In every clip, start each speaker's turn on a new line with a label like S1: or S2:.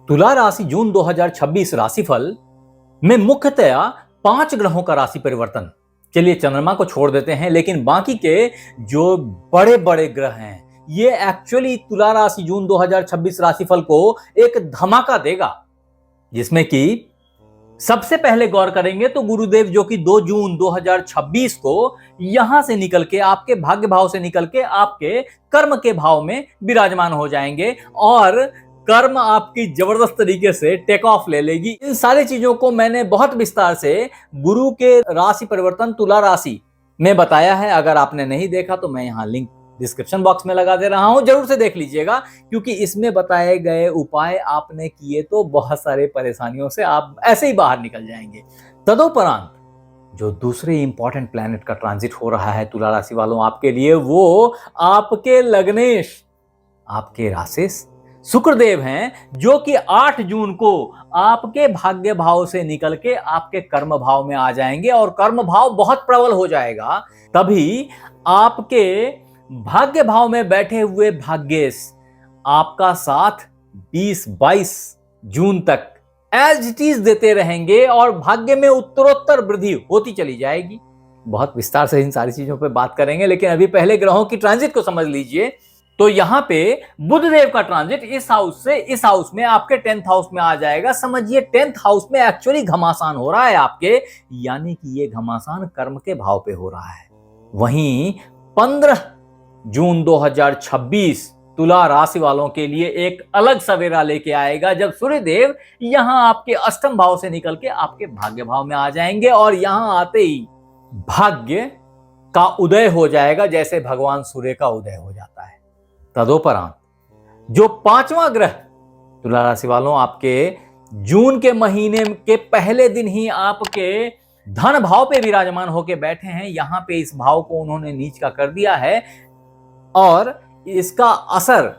S1: तुला राशि जून 2026 राशिफल में मुख्यतया 5 ग्रहों का राशि परिवर्तन। चलिए चंद्रमा को छोड़ देते हैं, लेकिन बाकी के जो बड़े बड़े ग्रह हैं ये एक्चुअली तुला राशि जून 2026 राशिफल को एक धमाका देगा, जिसमें कि सबसे पहले गौर करेंगे तो गुरुदेव जो कि 2 जून 2026 को यहां से निकल के आपके भाग्य भाव से निकल के आपके कर्म के भाव में विराजमान हो जाएंगे और कर्म आपकी जबरदस्त तरीके से टेक ऑफ ले लेगी। इन सारी चीजों को मैंने बहुत विस्तार से गुरु के राशि परिवर्तन तुला राशि में बताया है। अगर आपने नहीं देखा तो मैं यहाँ लिंक डिस्क्रिप्शन बॉक्स में लगा दे रहा हूं, जरूर से देख लीजिएगा, क्योंकि इसमें बताए गए उपाय आपने किए तो बहुत सारे परेशानियों से आप ऐसे ही बाहर निकल जाएंगे। तदुपरांत जो दूसरे इंपॉर्टेंट प्लैनेट का ट्रांजिट हो रहा है तुला राशि वालों आपके लिए, वो आपके लग्नेश आपके राशिस शुक्रदेव हैं, जो कि 8 जून को आपके भाग्य भाव से निकल के आपके कर्म भाव में आ जाएंगे और कर्म भाव बहुत प्रबल हो जाएगा। तभी आपके भाग्य भाव में बैठे हुए भाग्येश आपका साथ 20-22 जून तक एज इट इज देते रहेंगे और भाग्य में उत्तरोत्तर वृद्धि होती चली जाएगी। बहुत विस्तार से इन सारी चीजों पे बात करेंगे, लेकिन अभी पहले ग्रहों की ट्रांजिट को समझ लीजिए। तो यहाँ पे बुध देव का ट्रांजिट इस हाउस से इस हाउस में आपके 10th हाउस में आ जाएगा। समझिए 10th हाउस में एक्चुअली घमासान हो रहा है आपके, यानी कि ये घमासान कर्म के भाव पे हो रहा है। वहीं 15 जून 2026 तुला राशि वालों के लिए एक अलग सवेरा लेके आएगा, जब सूर्यदेव यहां आपके अष्टम भाव से निकल के आपके भाग्य भाव में आ जाएंगे और यहां आते ही भाग्य का उदय हो जाएगा, जैसे भगवान सूर्य का उदय हो जाता है। तदोपरांत जो 5वां ग्रह तुला राशि वालों आपके जून के महीने के पहले दिन ही आपके धन भाव पे विराजमान होके बैठे हैं। यहां पे इस भाव को उन्होंने नीच का कर दिया है और इसका असर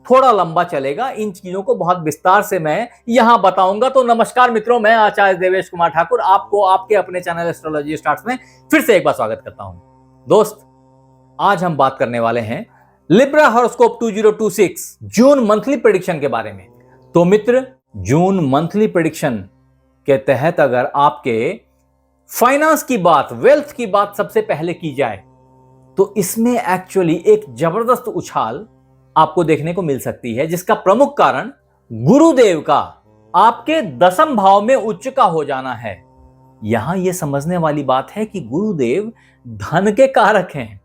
S1: थोड़ा लंबा चलेगा। इन चीजों को बहुत विस्तार से मैं यहां बताऊंगा। तो नमस्कार मित्रों, मैं आचार्य देवेश कुमार ठाकुर आपको आपके अपने चैनल एस्ट्रोलॉजी स्टार्ट्स में फिर से एक बार स्वागत करता हूं। दोस्त, आज हम बात करने वाले हैं लिब्रा हॉरोस्कोप 2026 जून मंथली प्रेडिक्शन के बारे में। तो मित्र, जून मंथली प्रेडिक्शन के तहत अगर आपके फाइनेंस की बात, वेल्थ की बात सबसे पहले की जाए तो इसमें एक्चुअली एक जबरदस्त उछाल आपको देखने को मिल सकती है, जिसका प्रमुख कारण गुरुदेव का आपके 10th भाव में उच्च का हो जाना है। यहां यह समझने वाली बात है कि गुरुदेव धन के कारक हैं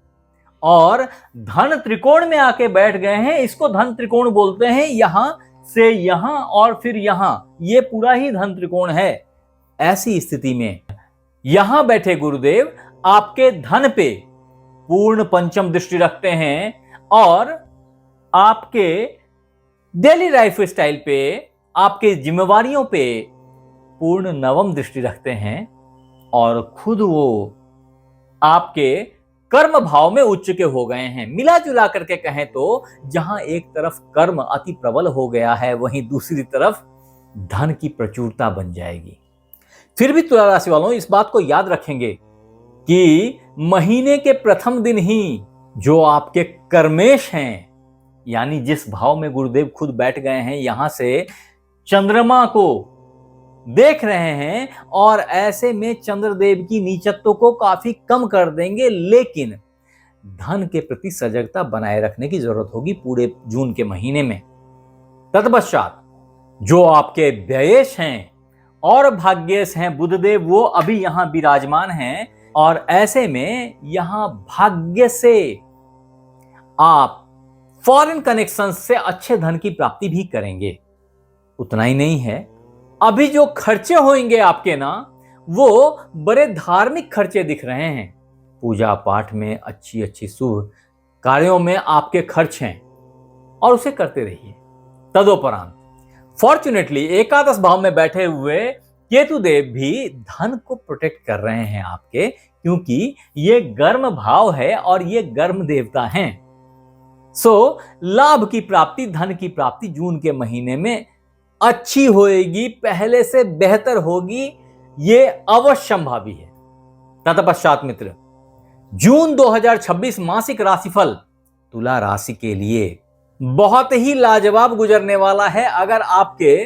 S1: और धन त्रिकोण में आके बैठ गए हैं। इसको धन त्रिकोण बोलते हैं। यहां से यहां और फिर यहां, ये पूरा ही धन त्रिकोण है। ऐसी स्थिति में यहां बैठे गुरुदेव आपके धन पे पूर्ण पंचम दृष्टि रखते हैं और आपके डेली लाइफ स्टाइल पे, आपके जिम्मेवारियों पे पूर्ण नवम दृष्टि रखते हैं और खुद वो आपके कर्म भाव में उच्च के हो गए हैं। मिला जुला करके कहें तो जहां एक तरफ कर्म अति प्रबल हो गया है, वहीं दूसरी तरफ धन की प्रचुरता बन जाएगी। फिर भी तुला राशि वालों इस बात को याद रखेंगे कि महीने के प्रथम दिन ही जो आपके कर्मेश हैं, यानी जिस भाव में गुरुदेव खुद बैठ गए हैं, यहां से चंद्रमा को देख रहे हैं और ऐसे में चंद्रदेव की नीचत्व को काफी कम कर देंगे। लेकिन धन के प्रति सजगता बनाए रखने की जरूरत होगी पूरे जून के महीने में। तत्पश्चात जो आपके व्ययेश हैं और भाग्येश हैं बुधदेव, वो अभी यहां विराजमान हैं और ऐसे में यहां भाग्य से आप फॉरेन कनेक्शन से अच्छे धन की प्राप्ति भी करेंगे। उतना ही नहीं है, अभी जो खर्चे होंगे आपके ना, वो बड़े धार्मिक खर्चे दिख रहे हैं। पूजा पाठ में, अच्छी अच्छी शुभ कार्यों में आपके खर्च हैं और उसे करते रहिए। तदोपरांत फॉर्चुनेटली एकादश भाव में बैठे हुए केतुदेव भी धन को प्रोटेक्ट कर रहे हैं आपके, क्योंकि ये गर्म भाव है और ये गर्म देवता हैं। सो लाभ की प्राप्ति, धन की प्राप्ति जून के महीने में अच्छी होएगी, पहले से बेहतर होगी, ये अवश्यंभावी है। तत्पश्चात मित्र, जून 2026 मासिक राशिफल तुला राशि के लिए बहुत ही लाजवाब गुजरने वाला है। अगर आपके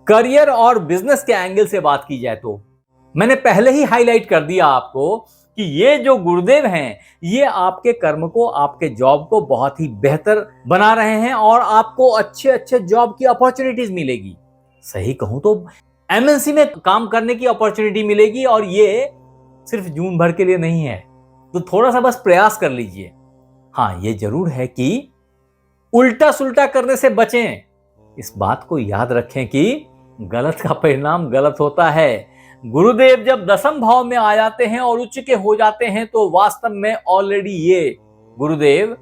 S1: करियर और बिजनेस के एंगल से बात की जाए तो मैंने पहले ही हाईलाइट कर दिया आपको कि ये जो गुरुदेव हैं, ये आपके कर्म को, आपके जॉब को बहुत ही बेहतर बना रहे हैं और आपको अच्छे अच्छे जॉब की अपॉर्चुनिटीज मिलेगी। सही कहूं तो एमएनसी में काम करने की अपॉर्चुनिटी मिलेगी और ये सिर्फ जून भर के लिए नहीं है, तो थोड़ा सा बस प्रयास कर लीजिए। हाँ, ये जरूर है कि उल्टा सुल्टा करने से बचें। इस बात को याद रखें कि गलत का परिणाम गलत होता है। गुरुदेव जब दसम भाव में आ जाते हैं और उच्च के हो जाते हैं तो वास्तव में ऑलरेडी ये गुरुदेव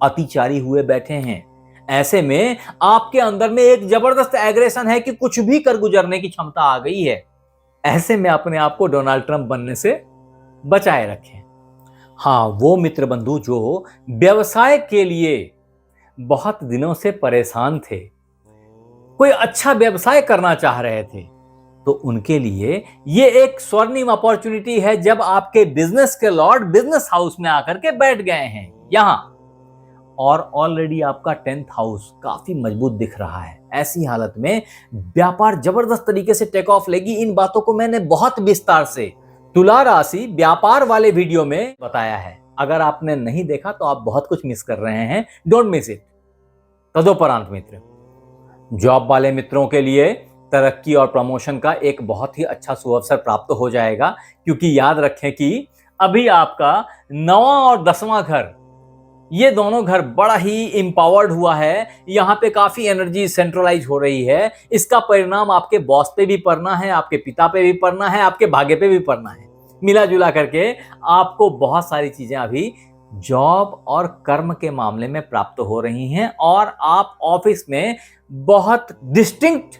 S1: अतिचारी हुए बैठे हैं। ऐसे में आपके अंदर में एक जबरदस्त एग्रेशन है कि कुछ भी कर गुजरने की क्षमता आ गई है। ऐसे में अपने आप को डोनाल्ड ट्रंप बनने से बचाए रखें। हाँ, वो मित्र बंधु जो व्यवसाय के लिए बहुत दिनों से परेशान थे, कोई अच्छा व्यवसाय करना चाह रहे थे, तो उनके लिए ये एक स्वर्णिम अपॉर्चुनिटी है जब आपके बिजनेस के लॉर्ड बिजनेस हाउस में आकर के बैठ गए हैं यहां, और ऑलरेडी आपका 10th हाउस काफी मजबूत दिख रहा है। ऐसी हालत में व्यापार जबरदस्त तरीके से टेक ऑफ लेगी। इन बातों को मैंने बहुत विस्तार से तुला राशि व्यापार वाले वीडियो में बताया है। अगर आपने नहीं देखा तो आप बहुत कुछ मिस कर रहे हैं। Don't miss it. तदोपरांत मित्र, जॉब वाले मित्रों के लिए तरक्की और प्रमोशन का एक बहुत ही अच्छा सुअवसर प्राप्त हो जाएगा, क्योंकि याद रखें कि अभी आपका 9वां और 10वां घर, ये दोनों घर बड़ा ही इंपावर्ड हुआ है। यहां पे काफी एनर्जी सेंट्रलाइज हो रही है। इसका परिणाम आपके बॉस पे भी पड़ना है, आपके पिता पे भी पड़ना है, आपके भाग्य पे भी पड़ना है। मिला जुला करके आपको बहुत सारी चीजें अभी जॉब और कर्म के मामले में प्राप्त हो रही हैं और आप ऑफिस में बहुत डिस्टिंक्ट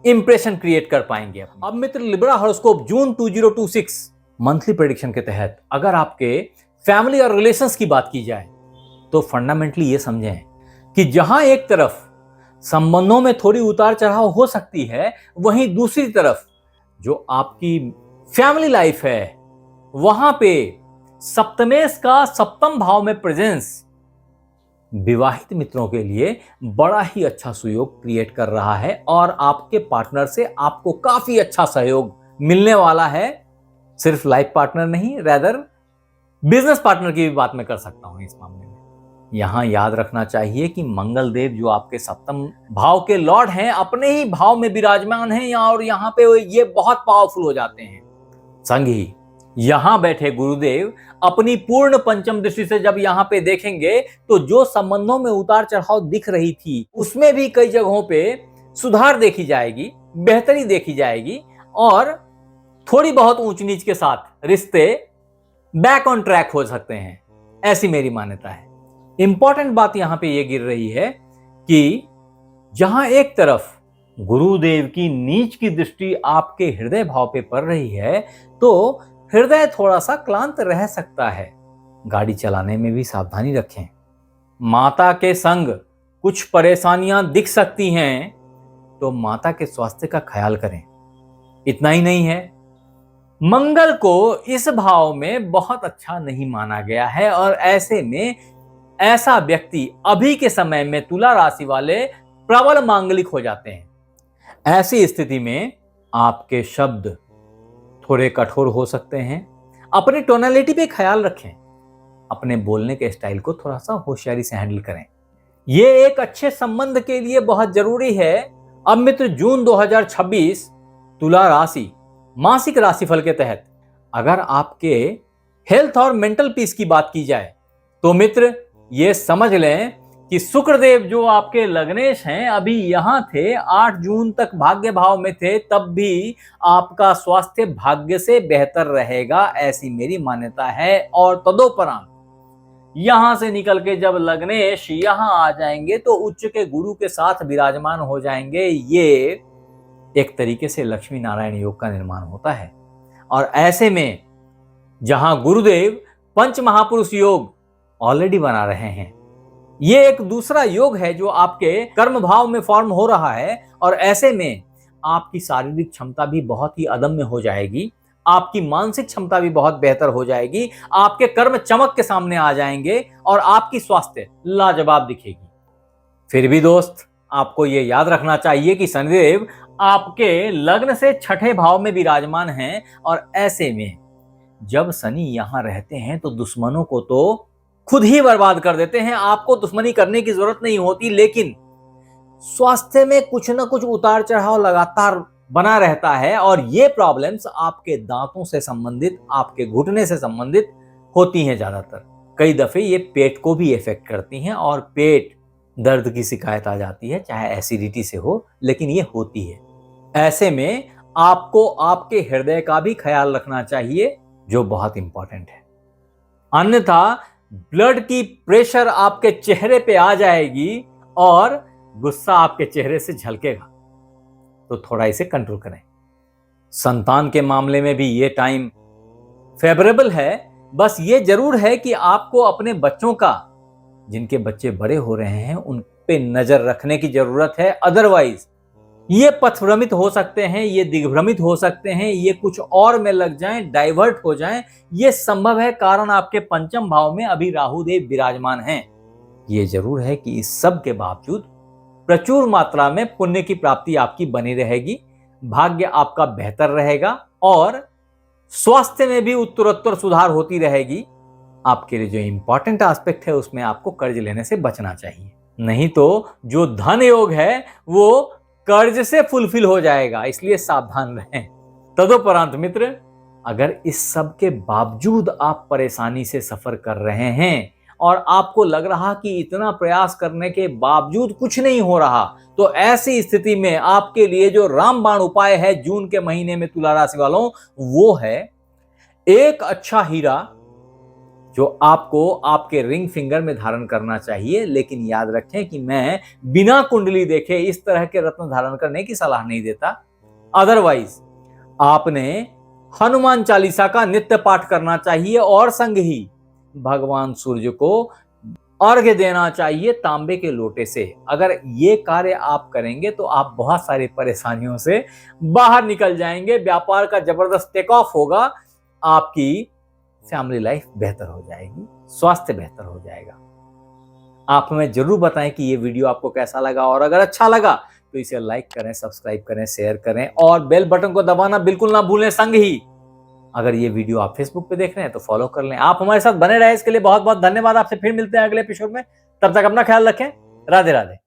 S1: इंप्रेशन क्रिएट कर पाएंगे। अब मित्र, लिब्रा हॉरोस्कोप जून 2026 मंथली प्रेडिक्शन के तहत अगर आपके फैमिली और रिलेशंस की बात की जाए तो फंडामेंटली ये समझें कि जहां एक तरफ संबंधों में थोड़ी उतार चढ़ाव हो सकती है, वहीं दूसरी तरफ जो आपकी फैमिली लाइफ है वहां पे सप्तमेश का सप्तम भाव में प्रेजेंस विवाहित मित्रों के लिए बड़ा ही अच्छा सुयोग क्रिएट कर रहा है और आपके पार्टनर से आपको काफी अच्छा सहयोग मिलने वाला है। सिर्फ लाइफ पार्टनर नहीं, रेदर बिजनेस पार्टनर की भी बात मैं कर सकता हूं इस मामले में। यहां याद रखना चाहिए कि मंगल देव जो आपके सप्तम भाव के लॉर्ड हैं, अपने ही भाव में विराजमान हैं और यहां पे ये बहुत पावरफुल हो जाते हैं। संग ही यहां बैठे गुरुदेव अपनी पूर्ण पंचम दृष्टि से जब यहां पे देखेंगे तो जो संबंधों में उतार चढ़ाव दिख रही थी उसमें भी कई जगहों पे सुधार देखी जाएगी, बेहतरी देखी जाएगी और थोड़ी बहुत ऊंच नीच के साथ रिश्ते बैक ऑन ट्रैक हो सकते हैं। ऐसी मेरी मान्यता है। इंपॉर्टेंट बात यहां पे ये गिर रही है कि जहां एक तरफ गुरुदेव की नीच की दृष्टि आपके हृदय भाव पे पड़ रही है तो हृदय थोड़ा सा क्लांत रह सकता है। गाड़ी चलाने में भी सावधानी रखें। माता के संग कुछ परेशानियां दिख सकती हैं तो माता के स्वास्थ्य का ख्याल करें। इतना ही नहीं है, मंगल को इस भाव में बहुत अच्छा नहीं माना गया है और ऐसे में ऐसा व्यक्ति अभी के समय में तुला राशि वाले प्रबल मांगलिक हो जाते हैं। ऐसी स्थिति में आपके शब्द थोड़े कठोर हो सकते हैं। अपनी टोनालिटी पे ख्याल रखें। अपने बोलने के स्टाइल को थोड़ा सा होशियारी से हैंडल करें। यह एक अच्छे संबंध के लिए बहुत जरूरी है। अब मित्र, जून 2026 तुला राशि मासिक राशिफल के तहत अगर आपके हेल्थ और मेंटल पीस की बात की जाए तो मित्र ये समझ लें कि शुक्रदेव जो आपके लग्नेश हैं अभी यहां थे, 8 जून तक भाग्य भाव में थे, तब भी आपका स्वास्थ्य भाग्य से बेहतर रहेगा, ऐसी मेरी मान्यता है। और तदोपरांत यहां से निकल के जब लग्नेश यहां आ जाएंगे तो उच्च के गुरु के साथ विराजमान हो जाएंगे। ये एक तरीके से लक्ष्मी नारायण योग का निर्माण होता है। और ऐसे में जहां गुरुदेव पंच महापुरुष योग ऑलरेडी बना रहे हैं, ये एक दूसरा योग है जो आपके कर्म भाव में फॉर्म हो रहा है और ऐसे में आपकी शारीरिक क्षमता भी बहुत ही अदम्य हो जाएगी, आपकी मानसिक क्षमता भी बहुत बेहतर हो जाएगी, आपके कर्म चमक के सामने आ जाएंगे और आपकी स्वास्थ्य लाजवाब दिखेगी। फिर भी दोस्त, आपको ये याद रखना चाहिए कि शनिदेव आपके लग्न से छठे भाव में विराजमान हैं और ऐसे में जब शनि यहां रहते हैं तो दुश्मनों को तो खुद ही बर्बाद कर देते हैं। आपको दुश्मनी करने की जरूरत नहीं होती, लेकिन स्वास्थ्य में कुछ ना कुछ उतार चढ़ाव लगातार बना रहता है और ये प्रॉब्लम्स आपके दांतों से संबंधित, आपके घुटने से संबंधित होती हैं ज्यादातर। कई दफे ये पेट को भी इफेक्ट करती हैं और पेट दर्द की शिकायत आ जाती है, चाहे एसिडिटी से हो, लेकिन ये होती है। ऐसे में आपको आपके हृदय का भी ख्याल रखना चाहिए, जो बहुत इंपॉर्टेंट है। अन्यथा ब्लड की प्रेशर आपके चेहरे पे आ जाएगी और गुस्सा आपके चेहरे से झलकेगा, तो थोड़ा इसे कंट्रोल करें। संतान के मामले में भी ये टाइम फेवरेबल है, बस ये जरूर है कि आपको अपने बच्चों का, जिनके बच्चे बड़े हो रहे हैं, उन पे नजर रखने की जरूरत है। अदरवाइज ये पथभ्रमित हो सकते हैं, ये दिग्भ्रमित हो सकते हैं, ये कुछ और में लग जाएं, डाइवर्ट हो जाएं, ये संभव है। कारण आपके पंचम भाव में अभी राहु देव विराजमान हैं। ये जरूर है कि इस सब के बावजूद प्रचुर मात्रा में पुण्य की प्राप्ति आपकी बनी रहेगी, भाग्य आपका बेहतर रहेगा और स्वास्थ्य में भी उत्तरोत्तर सुधार होती रहेगी। आपके लिए जो इंपॉर्टेंट एस्पेक्ट है उसमें आपको कर्ज लेने से बचना चाहिए, नहीं तो जो धन योग है वो कर्ज से फुलफिल हो जाएगा, इसलिए सावधान रहें। तदुपरांत मित्र, अगर इस सब के बावजूद आप परेशानी से सफर कर रहे हैं और आपको लग रहा कि इतना प्रयास करने के बावजूद कुछ नहीं हो रहा, तो ऐसी स्थिति में आपके लिए जो रामबाण उपाय है जून के महीने में तुला राशि वालों, वो है एक अच्छा हीरा जो आपको आपके रिंग फिंगर में धारण करना चाहिए। लेकिन याद रखें कि मैं बिना कुंडली देखे इस तरह के रत्न धारण करने की सलाह नहीं देता। अदरवाइज आपने हनुमान चालीसा का नित्य पाठ करना चाहिए और संग ही भगवान सूर्य को अर्घ्य देना चाहिए तांबे के लोटे से। अगर ये कार्य आप करेंगे तो आप बहुत सारी परेशानियों से बाहर निकल जाएंगे, व्यापार का जबरदस्त टेक ऑफ होगा, आपकी फैमिली लाइफ बेहतर हो जाएगी, स्वास्थ्य बेहतर हो जाएगा। आप हमें जरूर बताएं कि ये वीडियो आपको कैसा लगा, और अगर अच्छा लगा तो इसे लाइक करें, सब्सक्राइब करें, शेयर करें और बेल बटन को दबाना बिल्कुल ना भूलें। संग ही अगर ये वीडियो आप फेसबुक पे देख रहे हैं तो फॉलो कर लें। आप हमारे साथ बने रहे, इसके लिए बहुत बहुत धन्यवाद। आपसे फिर मिलते हैं अगले एपिसोड में, तब तक अपना ख्याल रखें। राधे राधे।